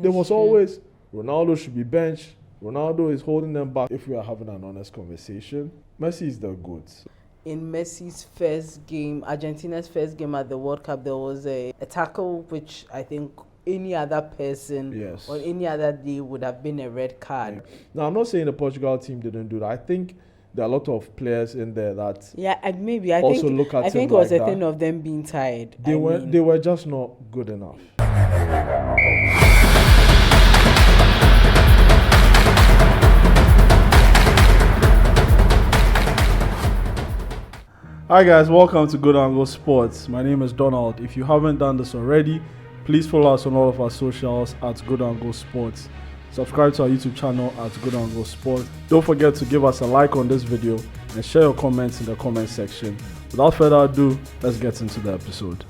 There was always Ronaldo should be benched. Ronaldo is holding them back. If we are having an honest conversation, Messi is the GOAT. In Messi's first game, Argentina's first game at the World Cup, there was a tackle which I think any other person or any other day would have been a red card. Now, I'm not saying the Portugal team didn't do that. I think there are a lot of players in there that I think it was a thing of them being tired. They were just not good enough. Hi guys, welcome to Good Angle Sports. My name is Donald. If you haven't done this already, please follow us on all of our socials at Good Angle Sports. Subscribe to our YouTube channel at Good Angle Sports. Don't forget to give us a like on this video and share your comments in the comment section. Without further ado, let's get into the episode.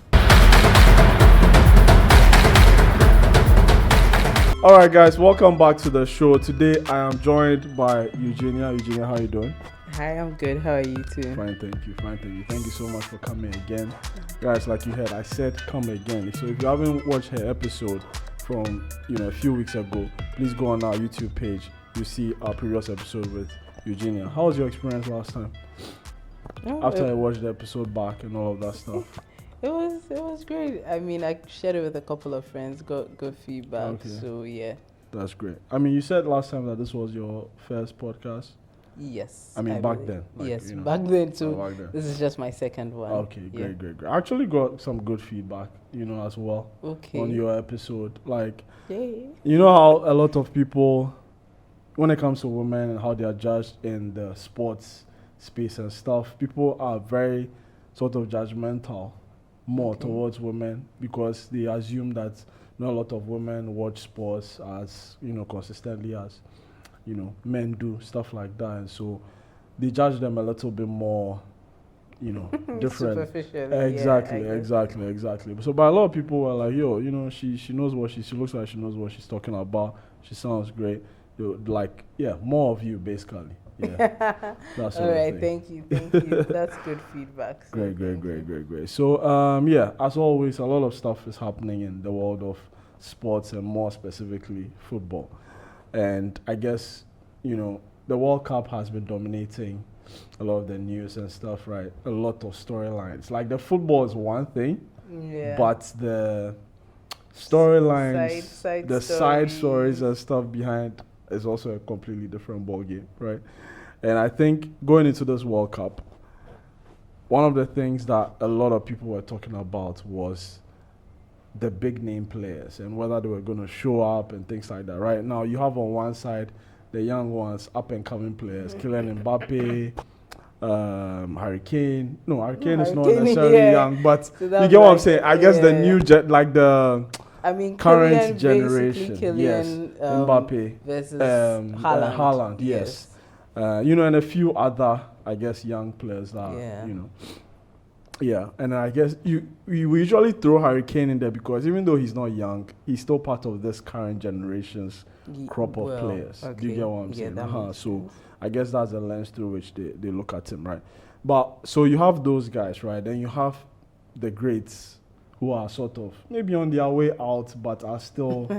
Alright guys, welcome back to the show. Today I am joined by Eugenia. Eugenia, how are you doing? Hi, I'm good. How are you too? Fine, thank you. Thank you so much for coming again. Guys, like you heard, I said come again. So if you haven't watched her episode from a few weeks ago, please go on our YouTube page. You see our previous episode with Eugenia. How was your experience last time? After I watched the episode back and all of that stuff. It was great. I mean, I shared it with a couple of friends, got good feedback. Okay. So yeah. That's great. I mean, you said last time that this was your first podcast. Yes. I mean, back then. Yes, back then too. Back then. This is just my second one. Okay, great. I actually got some good feedback, as well. Okay. On your episode. Like, you know how a lot of people, when it comes to women and how they are judged in the sports space and stuff, people are very sort of judgmental more towards women because they assume that not a lot of women watch sports as, consistently as men do, stuff like that, and so they judge them a little bit more, different. Superficial. Exactly. So, but a lot of people were like, she knows what she looks like, she knows what she's talking about. She sounds great. Like, more of you, basically. Yeah. That's all right. Thank you. That's good feedback. So great. So, as always, a lot of stuff is happening in the world of sports and more specifically football. And I guess, the World Cup has been dominating a lot of the news and stuff, right? A lot of storylines. Like, the football is one thing, but the storylines, side stories and stuff behind is also a completely different ballgame, right? And I think going into this World Cup, one of the things that a lot of people were talking about was the big name players and whether they were going to show up and things like that. Right now, you have on one side the young ones, up and coming players, Kylian Mbappe, Harry Kane. No, Harry Kane is not necessarily young, but so you get what I'm saying. I guess the new current generation. Mbappe versus Haaland. Yes. And a few other, I guess, young players that Yeah, and I guess we usually throw Harry Kane in there because even though he's not young, he's still part of this current generation's crop of players. Okay. Do you get what I'm saying? So I guess that's the lens through which they look at him, right? But so you have those guys, right? Then you have the greats who are sort of maybe on their way out, but are still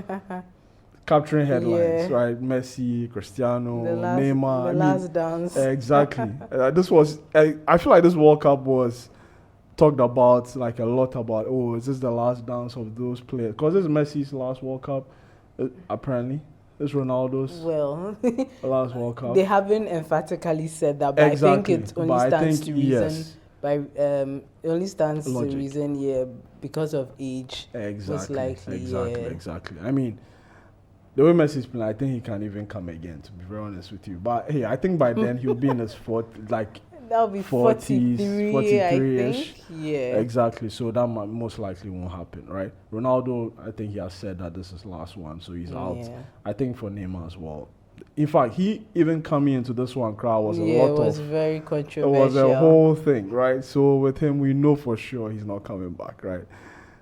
capturing headlines, right? Messi, Cristiano, Neymar. The last dance. Exactly. I feel like this World Cup was talked about like a lot about, is this the last dance of those players? Because this is Messi's last World Cup, apparently. It's Ronaldo's last World Cup. They haven't emphatically said that, but exactly. I think it only stands to reason. Yes. It only stands to reason, because of age. Exactly. I mean, the way Messi's playing, I think he can't even come again, to be very honest with you. But hey, I think by then he'll be in his that'll be 43-ish. I think. Yeah. Exactly. So that most likely won't happen, right? Ronaldo, I think he has said that this is last one, so he's out. I think for Neymar as well. In fact, he even coming into this one crowd was it was very controversial. It was a whole thing, right? So with him, we know for sure he's not coming back, right?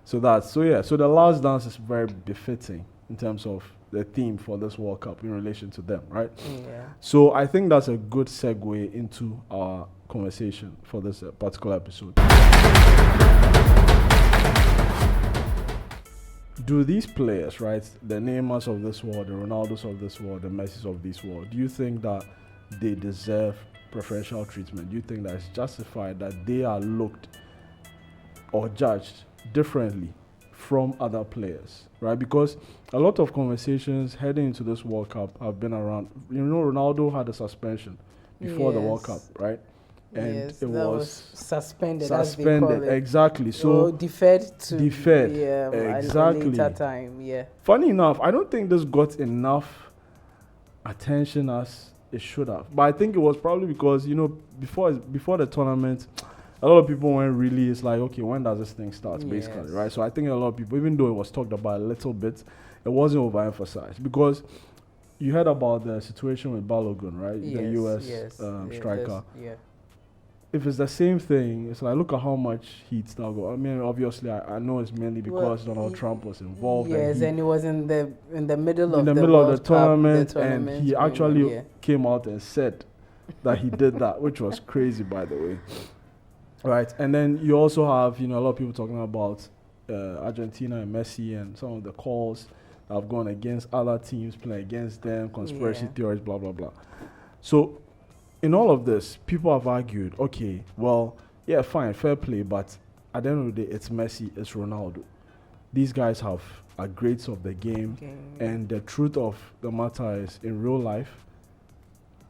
So so the last dance is very befitting in terms of the theme for this World Cup in relation to them, right? Yeah. So I think that's a good segue into our conversation for this particular episode. do these players, right, the Neymars of this world, the Ronaldos of this world, the Messis of this world, do you think that they deserve preferential treatment? Do you think that it's justified that they are looked or judged differently from other players, right? Because a lot of conversations heading into this World Cup have been around. Ronaldo had a suspension before the World Cup, right? And yes, it was suspended. Exactly. So deferred exactly. a later time. Yeah. Funny enough, I don't think this got enough attention as it should have. But I think it was probably because before the tournament, a lot of people weren't really. It's like, okay, when does this thing start? Basically, right? So I think a lot of people, even though it was talked about a little bit, it wasn't overemphasized because you heard about the situation with Balogun, right? Yes, the US striker. Yeah. If it's the same thing, it's like, look at how much heat still go. I mean, obviously, I know it's mainly because Donald Trump was involved. Yes, and he was in the middle of the tournament, and he actually came out and said that he did that, which was crazy, by the way. Right, and then you also have, a lot of people talking about Argentina and Messi and some of the calls that have gone against other teams, playing against them, conspiracy theories, blah, blah, blah. So in all of this, people have argued, okay, well, yeah, fine, fair play, but at the end of the day, it's Messi, it's Ronaldo. These guys are greats of the game, and the truth of the matter is, in real life,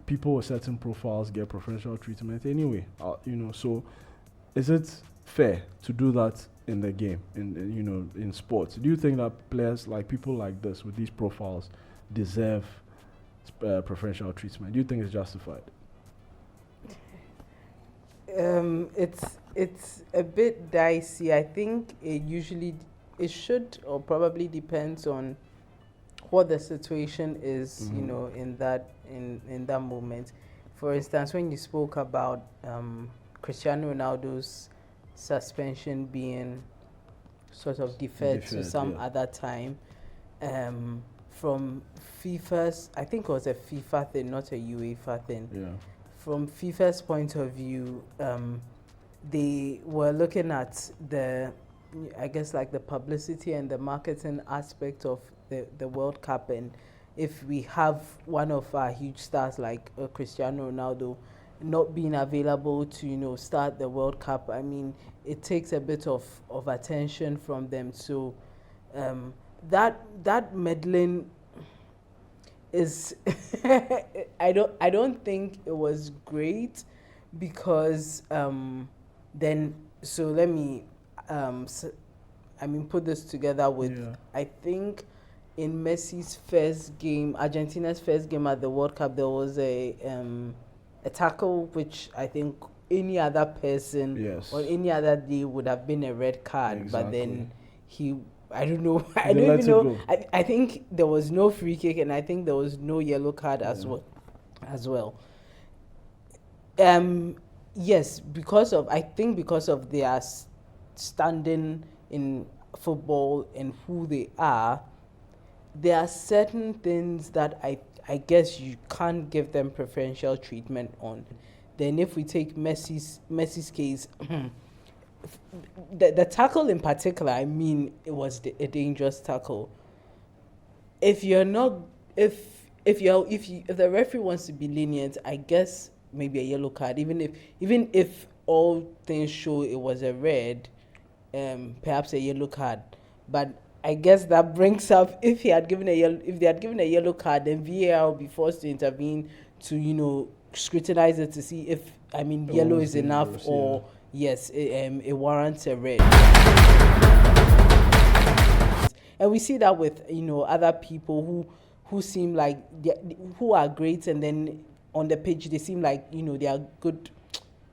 people with certain profiles get preferential treatment anyway, so is it fair to do that in the game, in sports? Do you think that players, like people like this with these profiles, deserve preferential treatment? Do you think it's justified? It's a bit dicey. I think it should or probably depends on what the situation is, in that moment. For instance, when you spoke about Cristiano Ronaldo's suspension being sort of deferred to some other time, from FIFA's, I think it was a FIFA thing, not a UEFA thing. Yeah. From FIFA's point of view, they were looking at the publicity and the marketing aspect of the World Cup, and if we have one of our huge stars like Cristiano Ronaldo not being available to start the World Cup, I mean, it takes a bit of attention from them. So that meddling is I don't think it was great, because then, so let me put this together with I think in Messi's Argentina's first game at the World Cup, there was a tackle which I think any other person on any other day would have been a red card, but then I don't know. I don't even know. I think there was no free kick, and I think there was no yellow card as well. Yes, because of their standing in football and who they are, there are certain things that I guess you can't give them preferential treatment on. Then if we take Messi's case, the tackle in particular, I mean, it was a dangerous tackle. If the referee wants to be lenient, I guess maybe a yellow card. Even if all things show it was a red, perhaps a yellow card. But I guess that brings up, if they had given a yellow card, then VAR will be forced to intervene to scrutinize it to see if yellow is enough, or yes, it warrants a red. And we see that with other people who seem like who are great, and then on the pitch they seem like they are good,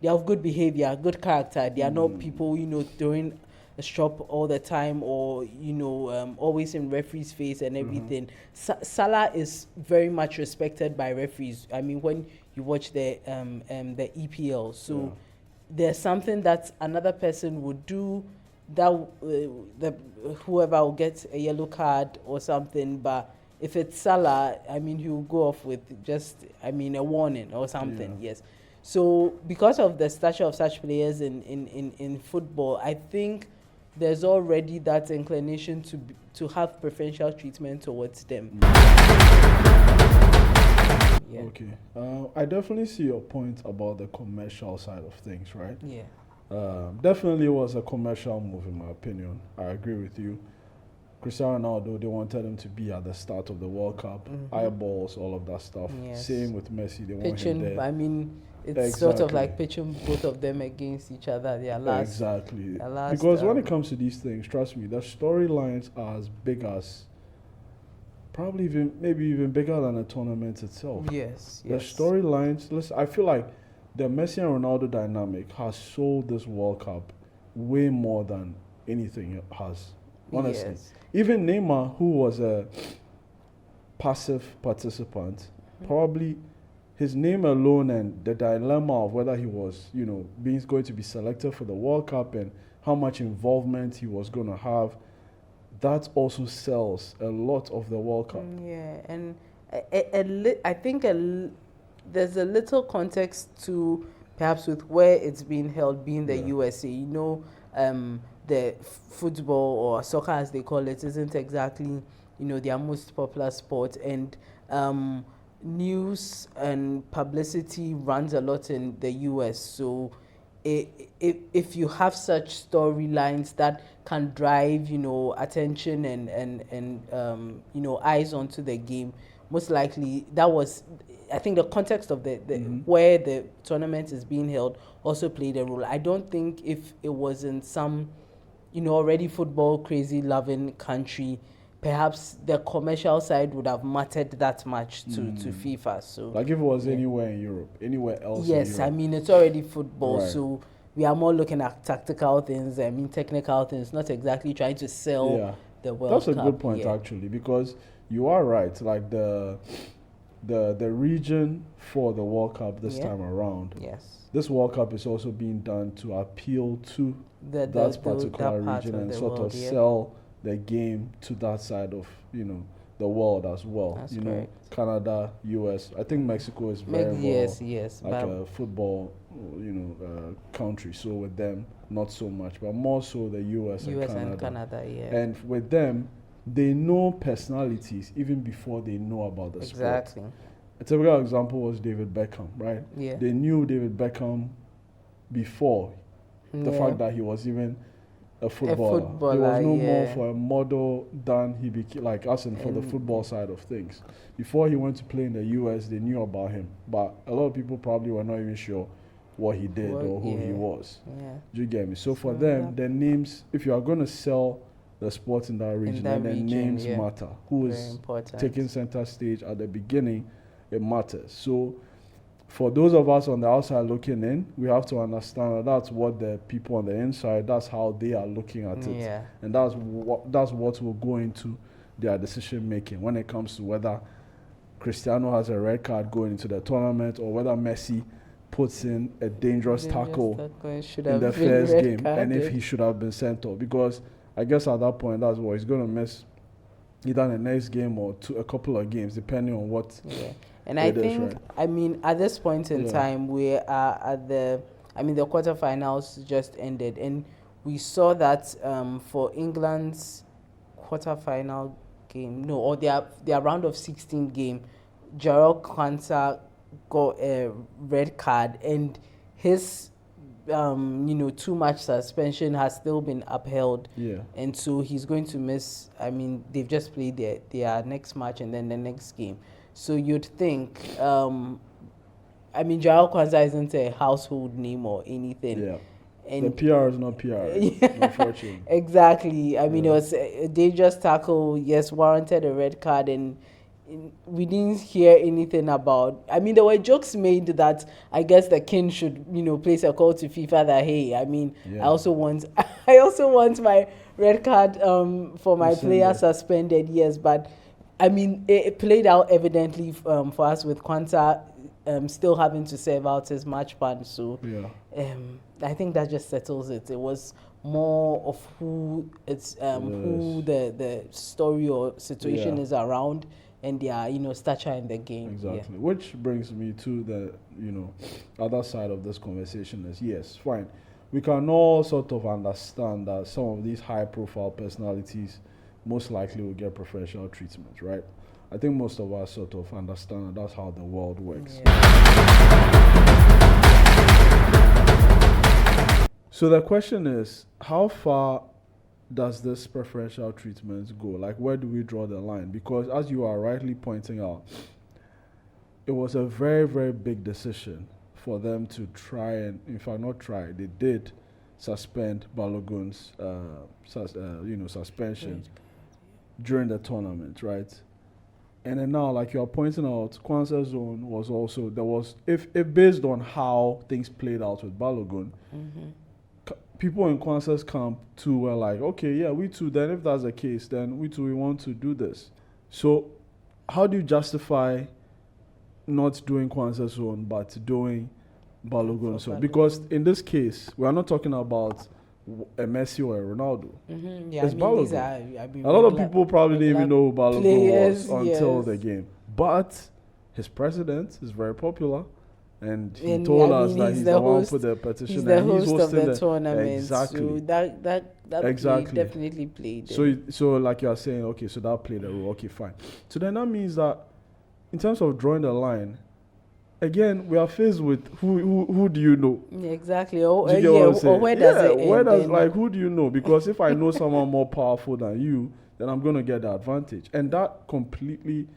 they have good behavior, good character. They are not people throwing a strop all the time, or always in referee's face and everything. Salah is very much respected by referees. I mean, when you watch the EPL, so there's something that another person would do that whoever will get a yellow card or something, but if it's Salah, I mean, he will go off with just a warning or something. Yes. So because of the stature of such players in football, I think there's already that inclination to have preferential treatment towards them. Yeah. Okay. I definitely see your point about the commercial side of things, right? Yeah. Definitely was a commercial move, in my opinion. I agree with you. Cristiano Ronaldo, they wanted him to be at the start of the World Cup, eyeballs, all of that stuff. Yes. Same with Messi, they want him there. I mean, it's sort of like pitching both of them against each other. Exactly. Because when it comes to these things, trust me, the storylines are as big as, probably maybe even bigger than the tournament itself. Yes. The storylines, I feel like the Messi and Ronaldo dynamic has sold this World Cup way more than anything it has. Honestly. Yes. Even Neymar, who was a passive participant, probably his name alone and the dilemma of whether he was, going to be selected for the World Cup and how much involvement he was going to have, that also sells a lot of the World Cup. Yeah, and I think there's a little context to perhaps with where it's being held, being the USA. The football or soccer, as they call it, isn't exactly their most popular sport, and news and publicity runs a lot in the US. So if you have such storylines that can drive attention and eyes onto the game, most likely that was, I think, the context of the where the tournament is being held also played a role. I don't think if it was in some already football crazy loving country, perhaps the commercial side would have mattered that much to FIFA. So like if it was anywhere in Europe, anywhere else. Yes, I mean it's already football, so we are more looking at tactical things. I mean technical things, not exactly trying to sell the World Cup. That's a good point actually, because you are right. Like the region for the World Cup this time around. Yes. This World Cup is also being done to appeal to that particular region and sort of sell the game to that side of the world as well. That's correct. Canada, US. I think Mexico is very like a football country. So with them, not so much, but more so the US and Canada. And with them, they know personalities even before they know about the sport. A typical example was David Beckham, right? Yeah. They knew David Beckham before the fact that he was even a footballer. He was no more for a model than he became, like us, and for the football side of things. Before he went to play in the US, they knew about him, but a lot of people probably were not even sure what he did or who he was. Do you get me? So for them, the names, if you are going to sell the sport in that region, then the names matter. Who is taking center stage at the beginning, it matters. So for those of us on the outside looking in, we have to understand that that's what the people on the inside, that's how they are looking at it. And that's what will go into their decision making when it comes to whether Cristiano has a red card going into the tournament or whether Messi puts in a dangerous tackle in the first game and if he should have been sent off. Because I guess at that point, that's what he's going to miss either the next game or a couple of games, depending on what. And I think, I mean, at this point in time, we are at the quarterfinals just ended, and we saw that for England's quarterfinal game, or their round of 16 game, Jarrell Quansah got a red card, and his too much suspension has still been upheld. And so he's going to miss, I mean, they've just played their next match and then the next game. So you'd think, Jarrell Quansah isn't a household name or anything. And the PR is not PR, unfortunately. Exactly. I mean, it was a dangerous tackle, warranted a red card, and we didn't hear anything about. I mean, there were jokes made that I guess the king should, place a call to FIFA that, hey, I mean, I also want my red card for my player suspended. Yes, but I mean, it played out evidently for us with Quansah still having to serve out his match ban. So I think that just settles it. It was more of who who the story or situation is around, and their stature in the game. Exactly. Which brings me to the other side of this conversation is, yes, fine, we can all sort of understand that some of these high-profile personalities most likely will get preferential treatment, right? I think most of us sort of understand that that's how the world works. So the question is, how far does this preferential treatment go? Like, where do we draw the line? Because as you are rightly pointing out, it was a very, very big decision for them to try and, in fact, not try, they did suspend Balogun's, suspension during the tournament, right? And then now, like you are pointing out, Kwanzaa Zone was also, there was, if based on how things played out with Balogun, people in Kwanzaa's camp too were like, okay, yeah, we too, then if that's the case, then we too, we want to do this. So how do you justify not doing Kwanzaa Zone, but doing Balogun Zone? Because in this case, we are not talking about a Messi or a Ronaldo. Yeah, it's Balogun. A lot of people probably didn't even know who Balogun was until the game. But his president is very popular. And he told us that he's the one for the petition. He's the host of the tournament. Exactly. So that exactly. definitely played. So like you are saying, okay, so that played a role. Okay, fine. So then that means that in terms of drawing the line, again, we are faced with who do you know? Exactly. Or where does it end? Where does, like, who do you know? Because if I know someone more powerful than you, then I'm going to get the advantage. And that completely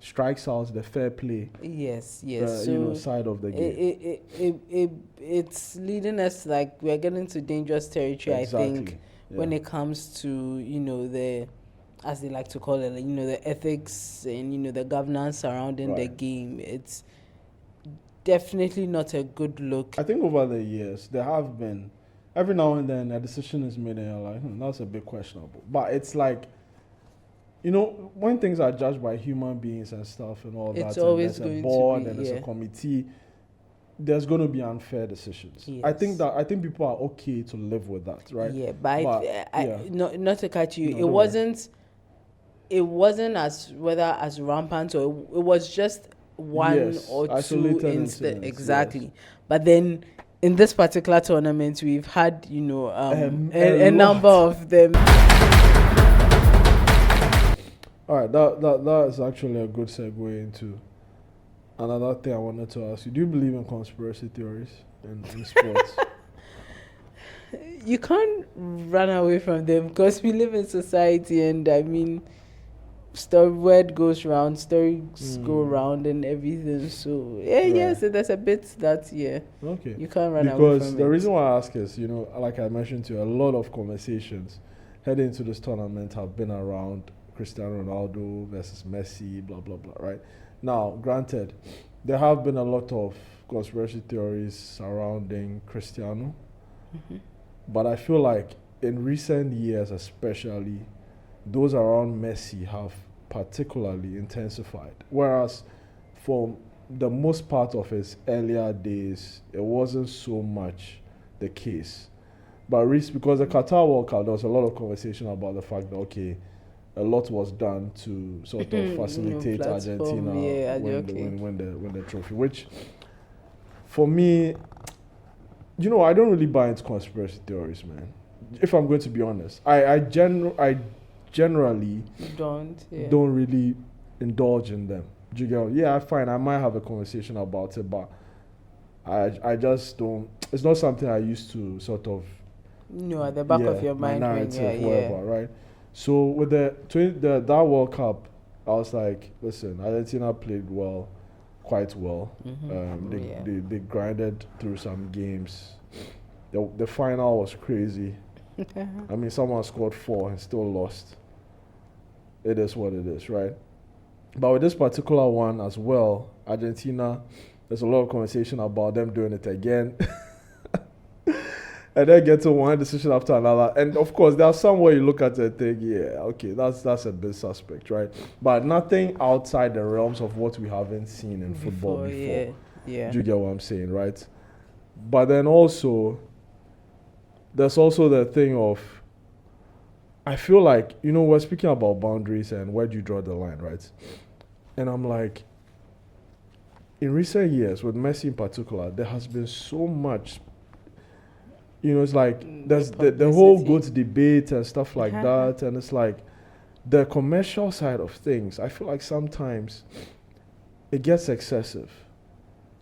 strikes out the fair play. Yes. Side of the game. It's leading us, like, we're getting to dangerous territory. Exactly. I think when it comes to the, as they like to call it, the ethics and the governance surrounding the game. It's definitely not a good look. I think over the years there have been, every now and then a decision is made and you're like, that's a bit questionable. But it's like, when things are judged by human beings and stuff and all that, always and there's a board and there's a committee, there's going to be unfair decisions. Yes. I think people are okay to live with that, right? Yeah, but not to cut you, it wasn't as rampant, or it was just one or two incidents. Exactly. Yes. But then in this particular tournament, we've had, a number of them. All right, that is actually a good segue into another thing I wanted to ask you. Do you believe in conspiracy theories in sports? You can't run away from them because we live in society, and I mean, word goes round, stories go round, and everything. So yes, there's a bit that okay, you can't run away from it. Because the reason why I ask is, like I mentioned to you, a lot of conversations heading into this tournament have been around Cristiano Ronaldo versus Messi, blah blah blah. Right now, granted, there have been a lot of conspiracy theories surrounding Cristiano, but I feel like in recent years, especially, those around Messi have particularly intensified. Whereas for the most part of his earlier days, it wasn't so much the case. But because the Qatar World Cup, there was a lot of conversation about the fact that, okay, a lot was done to sort of facilitate Argentina win the trophy, which for me, I don't really buy into conspiracy theories, man. If I'm going to be honest, I generally don't really indulge in them. Do you get? Yeah, fine. I might have a conversation about it, but I just don't. It's not something I used to sort of. At the back of your mind, whatever, right? So with that World Cup, I was like, listen, Argentina played quite well. They grinded through some games. The final was crazy. I mean, someone scored 4 and still lost. It is what it is, right? But with this particular one as well, Argentina, there's a lot of conversation about them doing it again. And then get to one decision after another. And of course, there's somewhere you look at it and think, okay, that's a bit suspect, right? But nothing outside the realms of what we haven't seen in football before. Yeah. Do you get what I'm saying, right? But then also, there's also the thing of, I feel like, we're speaking about boundaries and where do you draw the line, right? And I'm like, in recent years, with Messi in particular, there has been so much, it's like there's the whole publicity. GOAT debate and stuff like Uh-huh. that, and it's like the commercial side of things. I feel like sometimes it gets excessive.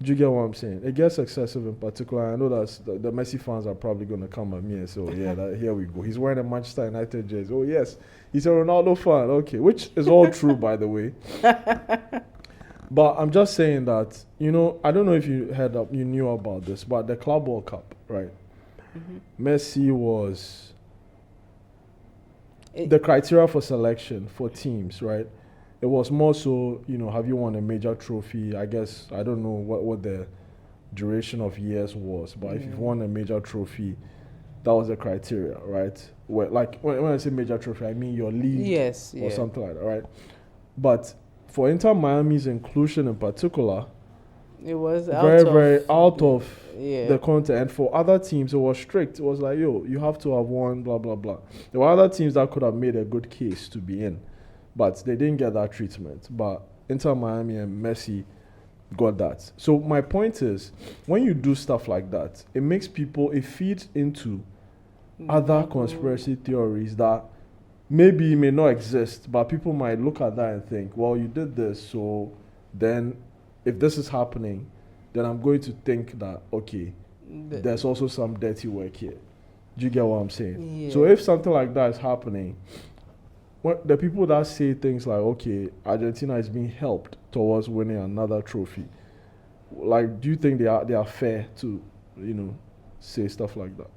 Do you get what I'm saying? It gets excessive in particular. I know that the Messi fans are probably going to come at me and say, oh, yeah, here we go. He's wearing a Manchester United jersey. Oh, yes, he's a Ronaldo fan. Okay, which is all true, by the way. But I'm just saying that, I don't know if you knew about this, but the Club World Cup, right? Mm-hmm. Messi was the criteria for selection for teams, right? It was more so, have you won a major trophy? I guess, I don't know what the duration of years was, but if you've won a major trophy, that was the criteria, right? When I say major trophy, I mean your league Yes, or something like that, right? But for Inter Miami's inclusion in particular, it was very out of yeah. the content. And for other teams, it was strict. It was like, you have to have won, blah, blah, blah. There were other teams that could have made a good case to be in, but they didn't get that treatment. But Inter Miami and Messi got that. So my point is, when you do stuff like that, it feeds into other conspiracy theories that maybe may not exist, but people might look at that and think, well, you did this, so then if this is happening, then I'm going to think that, okay, there's also some dirty work here. Do you get what I'm saying? Yeah. So if something like that is happening, the people that say things like, okay, Argentina is being helped towards winning another trophy, like, do you think they are fair to, say stuff like that?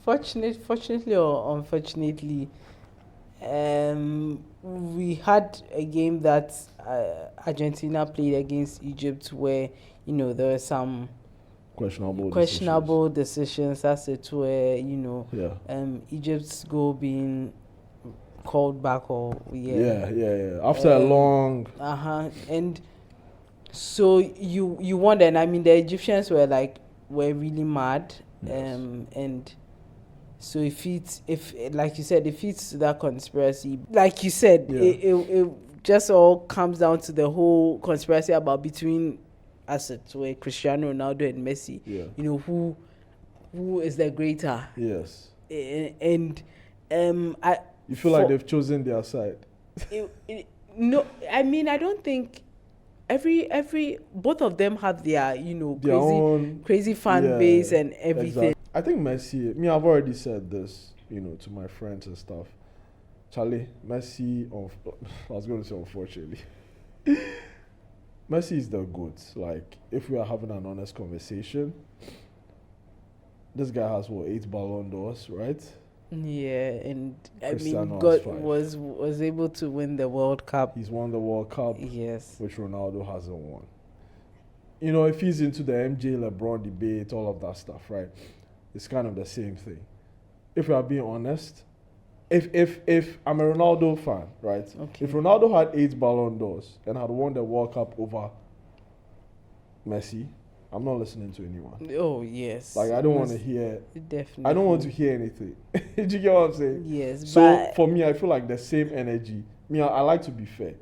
Fortunately or unfortunately, we had a game that Argentina played against Egypt where there were some questionable decisions as it were, Egypt's goal being called back or after a long and so you wonder, and I mean the Egyptians were really mad. Yes. And so if like you said, it feeds to that conspiracy. Like you said, it just all comes down to the whole conspiracy about between assets where Cristiano Ronaldo and Messi. Yeah. Who is the greater? Yes. And you feel like they've chosen their side? No, I mean I don't think. Every both of them have their crazy fan base and everything. Exactly. I think Messi. I've already said this, to my friends and stuff. Charlie, Messi. I was going to say unfortunately, Messi is the GOAT. Like, if we are having an honest conversation, this guy has 8 Ballon d'Ors, right? Yeah, and Cristiano I mean, God has 5. was able to win the World Cup. He's won the World Cup, yes, which Ronaldo hasn't won. If he's into the MJ LeBron debate, all of that stuff, right? It's kind of the same thing. If we are being honest, if I'm a Ronaldo fan, right? Okay. If Ronaldo had 8 Ballon d'Ors and had won the World Cup over Messi, I'm not listening to anyone. Oh, yes. Like, I don't want to hear. Definitely. I don't want to hear anything. Do you get what I'm saying? Yes. So, for me, I feel like the same energy. I like to be fair.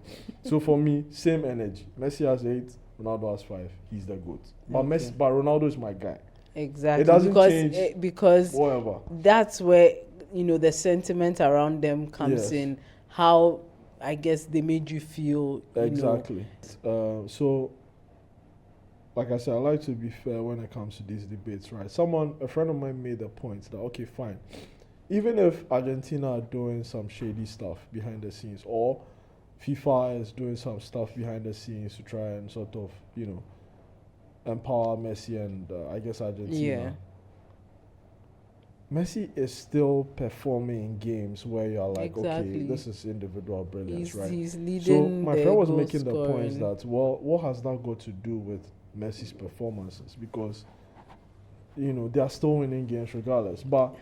So, for me, same energy. Messi has 8, Ronaldo has 5. He's the GOAT. But but Ronaldo is my guy. Exactly. It doesn't change. Because whatever. That's where, the sentiment around them comes in. How, I guess, they made you feel. Exactly. So, like I said, I like to be fair when it comes to these debates, right? A friend of mine made the point that, okay, fine. Even if Argentina are doing some shady stuff behind the scenes, or FIFA is doing some stuff behind the scenes to try and sort of, empower Messi and I guess Argentina. Yeah. Messi is still performing in games where you're like, Exactly. okay, this is individual brilliance, right? He's leading. So my friend was making the scoring. point that, well, what has that got to do with Messi's performances? Because, they are still winning games regardless. But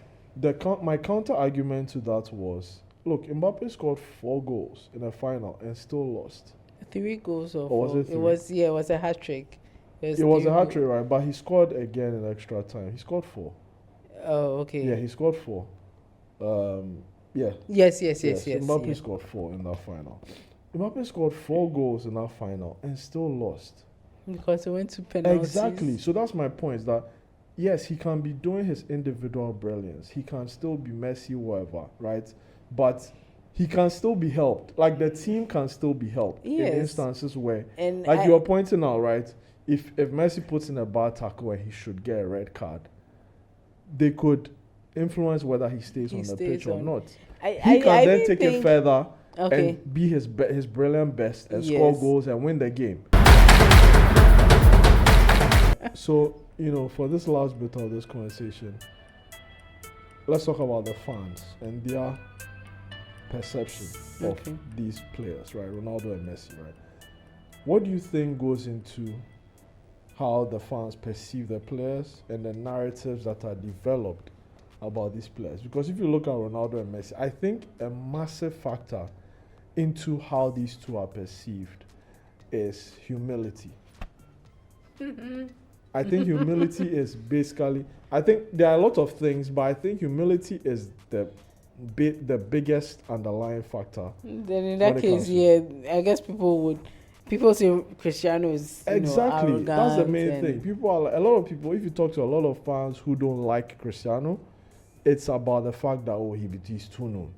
my counter argument to that was, look, Mbappe scored 4 goals in a final and still lost. 3 goals or 4. Was it 3? It was a hat trick. It was a hat trick, right? But he scored again in extra time. He scored 4. Oh, okay. Yeah, he scored 4. Yeah. Yes. Mbappe scored 4 in that final. Mbappe scored 4 goals in that final and still lost. Because he went to penalties. Exactly. So that's my point, is that yes, he can be doing his individual brilliance. He can still be Messi, whatever, right? But he can still be helped. Like the team can still be helped in Yes. instances where, And like you were pointing out, right? If Messi puts in a bad tackle where he should get a red card, they could influence whether he stays on the pitch or not. He can then take it further and be his brilliant best and score goals and win the game. So, for this last bit of this conversation, let's talk about the fans and their perception of these players, right? Ronaldo and Messi, right? What do you think goes into how the fans perceive the players and the narratives that are developed about these players? Because if you look at Ronaldo and Messi, I think a massive factor into how these two are perceived is humility. I think humility is basically, I think there are a lot of things, but I think humility is the biggest underlying factor. Then in that case, I guess people say Cristiano is exactly that's the main thing. A lot of people, if you talk to a lot of fans who don't like Cristiano, it's about the fact that he's too known.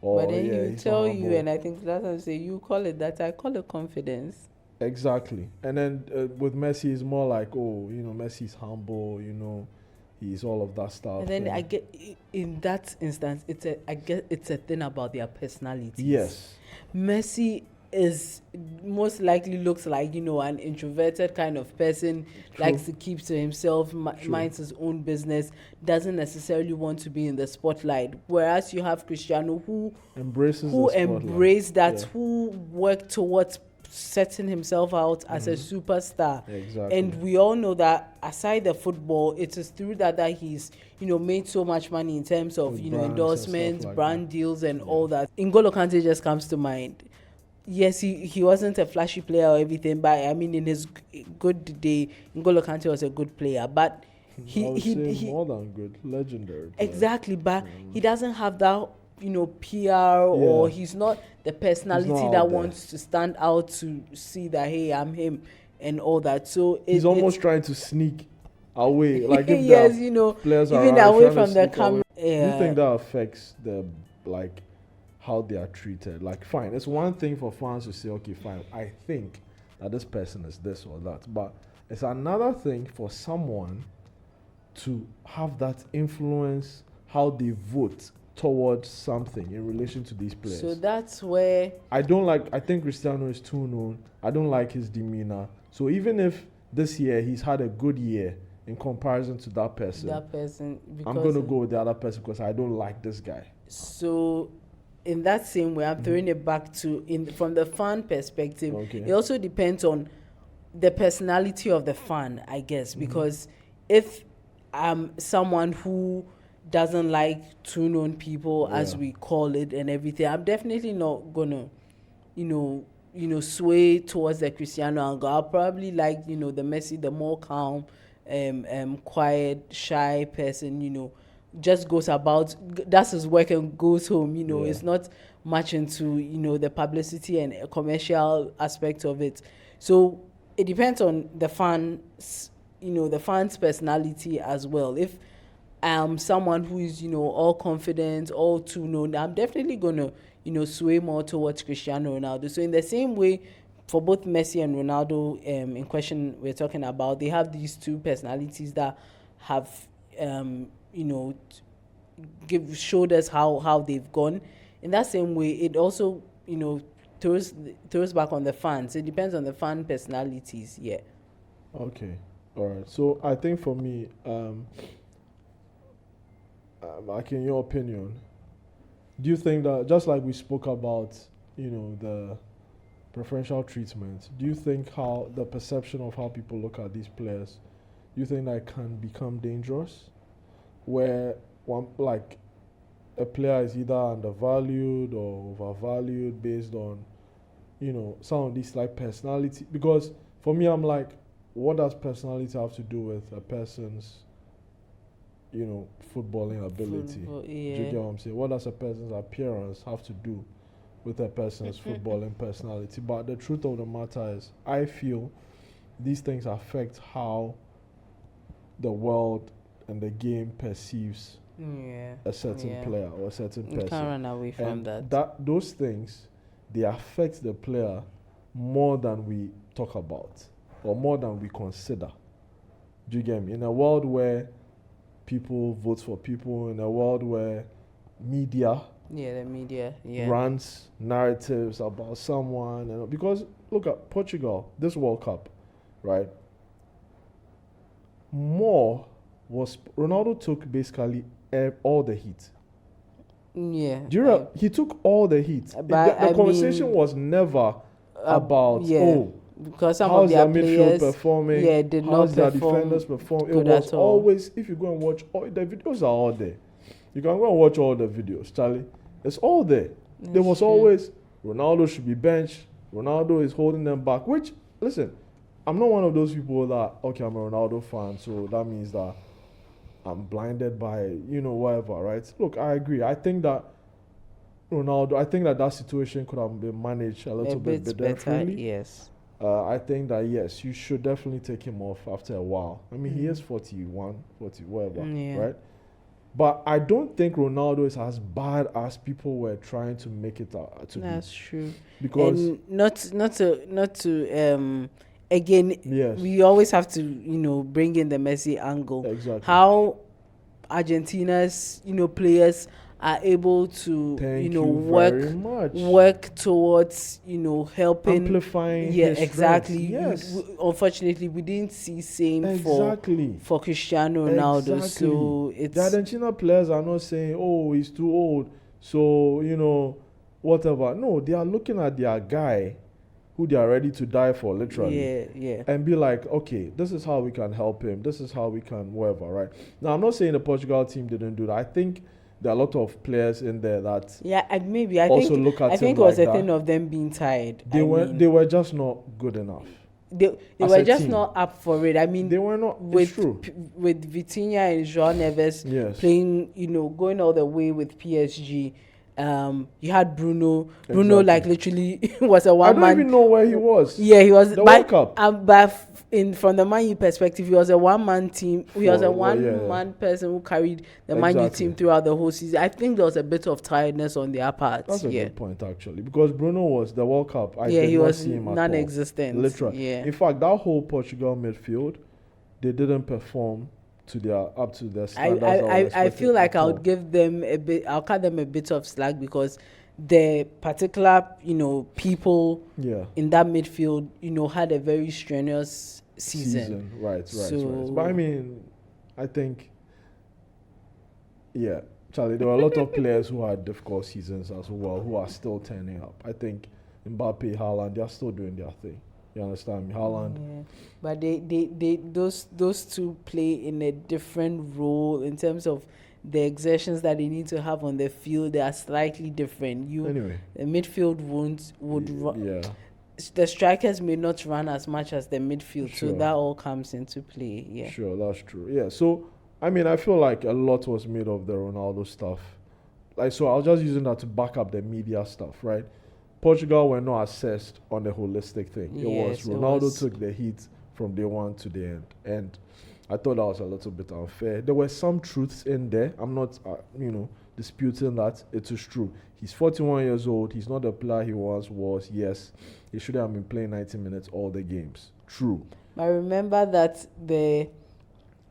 But then he tell you, and I think that's what I say, you call it that, I call it confidence. Exactly. And then with Messi, it's more like, Messi's humble, he's all of that stuff. And then I get, in that instance, it's a thing about their personalities. Yes. Messi is most likely looks like, an introverted kind of person. True. Likes to keep to himself, minds his own business, doesn't necessarily want to be in the spotlight. Whereas you have Cristiano who embrace that, who work towards setting himself out as a superstar. Exactly. And we all know that aside the football, it is through that he's made so much money in terms of endorsements, brand deals and all that. N'Golo Kante just comes to mind. Yes, he wasn't a flashy player or everything, but I mean in his good day, N'Golo Kante was a good player, but he more than good, legendary player. Exactly, but he doesn't have that PR, or he's not the personality that wants to stand out to see that, hey, I'm him and all that. So he's almost trying to sneak away, like if yes, players even away from the camera. Yeah. Do you think that affects how they are treated? Like, fine, it's one thing for fans to say, okay, fine, I think that this person is this or that, but it's another thing for someone to have that influence how they vote towards something in relation to these players. So that's where I think Cristiano is too known. I don't like his demeanor. So even if this year he's had a good year in comparison to that person, I'm going to go with the other person because I don't like this guy. So in that same way, I'm throwing it back to from the fan perspective. It also depends on the personality of the fan, I guess, because if I'm someone who doesn't like too known people, as we call it, and everything, I'm definitely not gonna sway towards the Cristiano angle. I'll probably like the Messi, the more calm, quiet, shy person, just goes about, does his work and goes home. It's not much into the publicity and commercial aspect of it. So it depends on the fans, the fans' personality as well. If I'm someone who is all confident, all too known, I'm definitely gonna sway more towards Cristiano Ronaldo. So in the same way, for both Messi and Ronaldo, in question we're talking about, they have these two personalities that have showed us how they've gone. In that same way, it also throws back on the fans. It depends on the fan personalities. Okay, all right. So I think for me, like in your opinion, do you think that, just like we spoke about, the preferential treatment, do you think how the perception of how people look at these players, do you think that can become dangerous, where a player is either undervalued or overvalued based on some of these personality? Because for me, I'm like, what does personality have to do with a person's footballing ability? Do you get what I'm saying? What does a person's appearance have to do with a person's footballing personality? But the truth of the matter is, I feel these things affect how the world and the game perceives a certain player or a certain person. You can't run away from and that. Those things, they affect the player more than we talk about or more than we consider. Do you get me? In a world where people vote for people, in a world where media the media runs narratives about someone, and because look at Portugal, this World Cup, right? Ronaldo took basically all the heat. Yeah. Do you know he took all the heat? The conversation was never about because some how's of their midfield players performing, did how's not their perform defenders perform. It good was at all. always, if you go and watch, the videos are all there. You can go and watch all the videos, Charlie. It's all there. There was always Ronaldo should be benched. Ronaldo is holding them back. Which, listen, I'm not one of those people that, okay, I'm a Ronaldo fan, so that means that I'm blinded by, whatever, right? Look, I agree. I think that that situation could have been managed a little bit better. Differently. Yes. I think that, yes, you should definitely take him off after a while. I mean, he is 41, 40, whatever, right? But I don't think Ronaldo is as bad as people were trying to make it out to be. That's true. Because and not to again, yes, we always have to bring in the Messi angle. Exactly. How Argentina's players are able to work towards helping amplifying exactly. Yes. Unfortunately, we didn't see same for Cristiano Ronaldo. Exactly. So it's the Argentina players are not saying, oh, he's too old, so whatever. No, they are looking at their guy who they are ready to die for, literally. And be like, okay, this is how we can help him, this is how we can whatever, right? Now, I'm not saying the Portugal team didn't do that. I think there are a lot of players in there that I think it was a thing of them being tired. They were just not good enough. They were just not up for it. I mean, they were not. With Vitinha and João Neves playing, going all the way with PSG. You had Bruno. Bruno, like, literally was a one man. I don't even know where he was. Yeah, he was. The World Cup. But from the Man U perspective, he was a one man team. He was a one man person who carried the Man U team throughout the whole season. I think there was a bit of tiredness on their part. That's a good point, actually, because Bruno was the World Cup. He was non-existent. Literally. Yeah. In fact, that whole Portugal midfield, they didn't perform up to their standards. I feel like I'll give them I'll cut them a bit of slack because the particular people in that midfield had a very strenuous season. Right. But I mean, I think Charlie, there were a lot of players who had difficult seasons as well who are still turning up. I think Mbappe, Haaland, they are still doing their thing. You understand me? Haaland. But those two play in a different role in terms of the exertions that they need to have on the field. They are slightly different. The midfield would run. Yeah. The strikers may not run as much as the midfield, so that all comes into play. Yeah. Sure, that's true. Yeah. So I mean, I feel like a lot was made of the Ronaldo stuff. So I was just using that to back up the media stuff, right? Portugal were not assessed on the holistic thing. Ronaldo took the heat from day one to the end. And I thought that was a little bit unfair. There were some truths in there. I'm not, disputing that. It is true. He's 41 years old. He's not the player he once was. Yes, he should have been playing 90 minutes all the games. True. I remember that the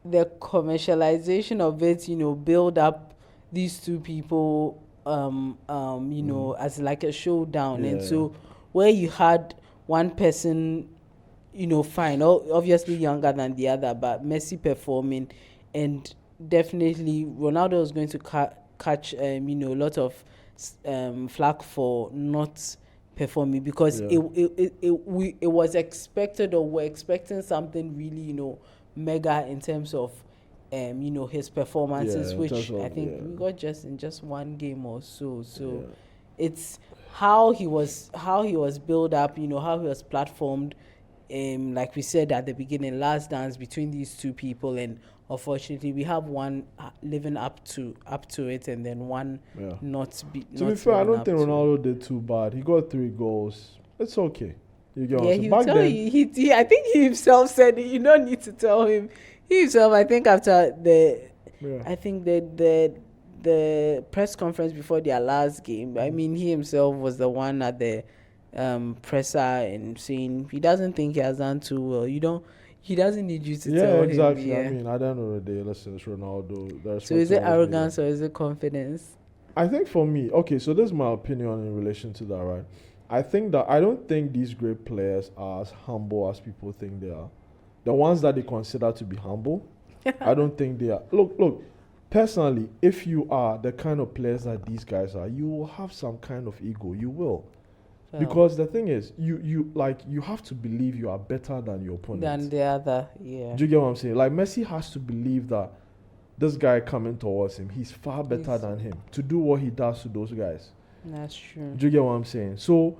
commercialization of it, build up these two people as like a showdown. And so where you had one person, fine, obviously younger than the other, but Messi performing, and definitely Ronaldo was going to catch a lot of flack for not performing because it was expected, or we're expecting something really, mega in terms of his performances, which I think we got just in just one game or so. So it's how he was built up, how he was platformed. Like we said at the beginning, last dance between these two people, and unfortunately we have one living up to it, and then one not be. To be fair, I don't think Ronaldo did too bad. He got 3 goals. It's okay. You get what Yeah, I'm saying? he'll Back tell then, you. I think he himself said it. You don't need to tell him. He himself, I think after yeah. I think the press conference before their last game. I mean, he himself was the one at the presser and saying he doesn't think he has done too well. He doesn't need you to Yeah, tell exactly. him. I Yeah. mean, at the end of the day, listen, it's Ronaldo. The So respect is will it always be there. arrogance or is it confidence? I think for me, okay, so this is my opinion in relation to that, right? I don't think these great players are as humble as people think they are. The ones that they consider to be humble, I don't think they are. Look, personally, if you are the kind of players that these guys are, you will have some kind of ego. You will. Well, Because the thing is, you have to believe you are better than your opponent. than the other, yeah. Do you get what I'm saying? Like Messi has to believe that this guy coming towards him, he's far better than him to do what he does to those guys. That's true. Do you get what I'm saying? So,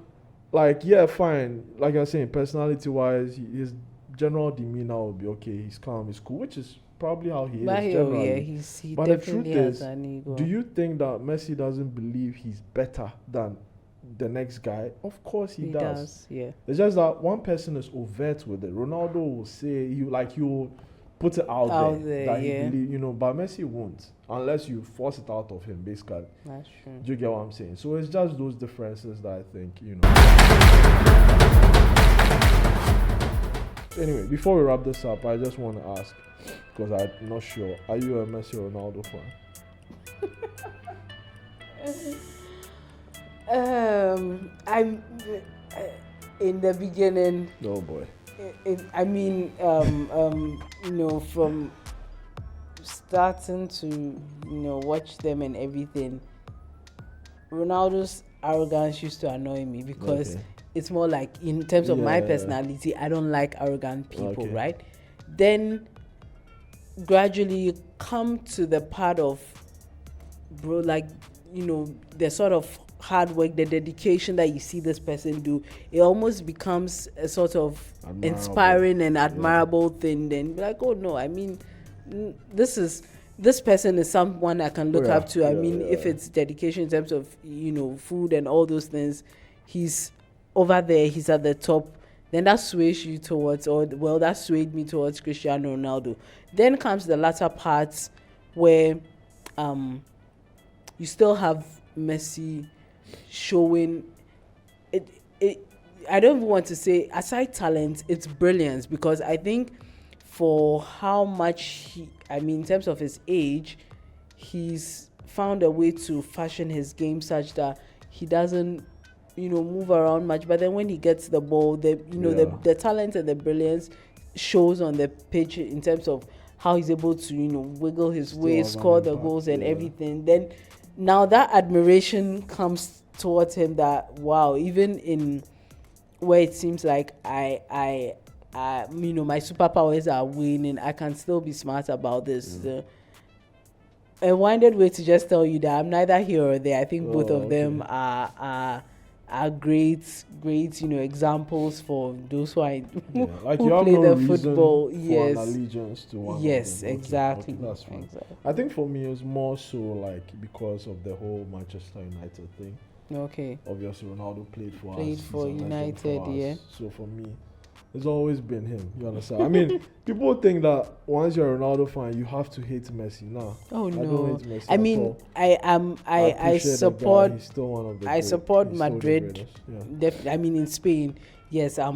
like, yeah, fine. Like I'm saying, personality-wise, his general demeanor will be okay. He's calm, he's cool, which is probably how he But is yeah, generally. he But the definitely truth has is, an ego. Do you think that Messi doesn't believe he's better than the next guy? Of course he does. Yeah. It's just that one person is overt with it. Ronaldo will say he'll put it out there that he yeah. believe, but Messi won't unless you force it out of him, basically. That's true. Do you get what I'm saying? So it's just those differences that I think, Anyway, before we wrap this up, I just want to ask, because I'm not sure, are you a Messi or Ronaldo fan? I'm in the beginning. Oh boy. From starting to watch them and everything, Ronaldo's arrogance used to annoy me because it's more like, in terms of my personality, I don't like arrogant people, right? Then gradually come to the part of, bro, like, the sort of hard work, the dedication that you see this person do, it almost becomes a sort of inspiring and admirable thing. Then be like, oh no, I mean, this person is someone I can look up to. If it's dedication in terms of food and all those things, he's over there, he's at the top. Then that sways you towards, that swayed me towards Cristiano Ronaldo. Then comes the latter part where you still have Messi showing it. I don't even want to say, aside talent, it's brilliance, because I think for how much in terms of his age, he's found a way to fashion his game such that he doesn't move around much, but then when he gets the ball, the talent and the brilliance shows on the pitch in terms of how he's able to wiggle his way, score the goals and everything. Then now that admiration comes towards him, that wow, even in where it seems like my superpowers are winning, I can still be smart about this. A winded way to just tell you that I'm neither here or there. I think both of them are great examples for those who are like who you have play no the reason football. for Yes. an allegiance to one. Yes, of them. exactly. Okay, that's fine. Exactly. I think for me it's more so like because of the whole Manchester United thing. Okay. Obviously Ronaldo played for Played us. for He's a legend United, for us. yeah. So for me, it's always been him. You understand? I mean, people think that once you're a Ronaldo fan, you have to hate Messi. Nah. Oh no. I don't hate Messi I at mean, all. I appreciate the support. guy. He's still one of the I great. support He's still the Madrid. greatest. Yeah. In Spain, yes, I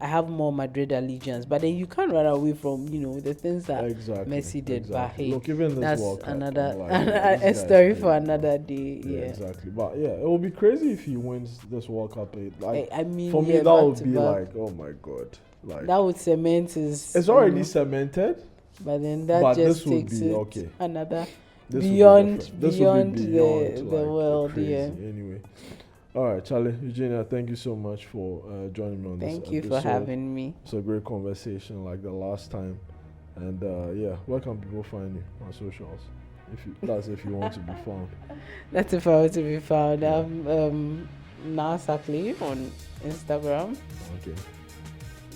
have more Madrid allegiance, but then you can't run away from the things that Messi did. But hey, look, even this that's World Cup, another like, a story for another day. Yeah, exactly. But yeah, it will be crazy if he wins this World Cup. Like, I mean, for me, that would be like, oh my god, like that would cement his. It's already cemented. But then that just takes it another beyond the world. Crazy. Yeah. Anyway. All right, Charlie, Eugenia, thank you so much for joining me on this Thank you episode. for having me. It's a great conversation like the last time. And where can people find you on socials? If you want to be found. That's if I were to be found. I'm Nasakli on Instagram. Okay.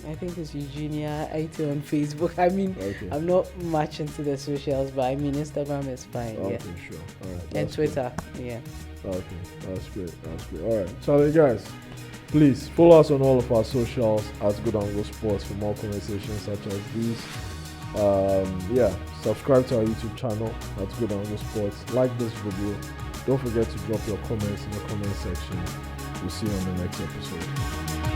I think it's Eugenia IT on Facebook. I mean, I'm not much into the socials, but I mean, Instagram is fine. Okay, yeah. Sure. All right. And Twitter. Yeah. Okay, that's great. All right, so guys, Please follow us on all of our socials at Good and Go Sports for more conversations such as these. Subscribe to our YouTube channel at Good and Go Sports. Like this video. Don't forget to drop your comments in the comment section. We'll see you on the next episode.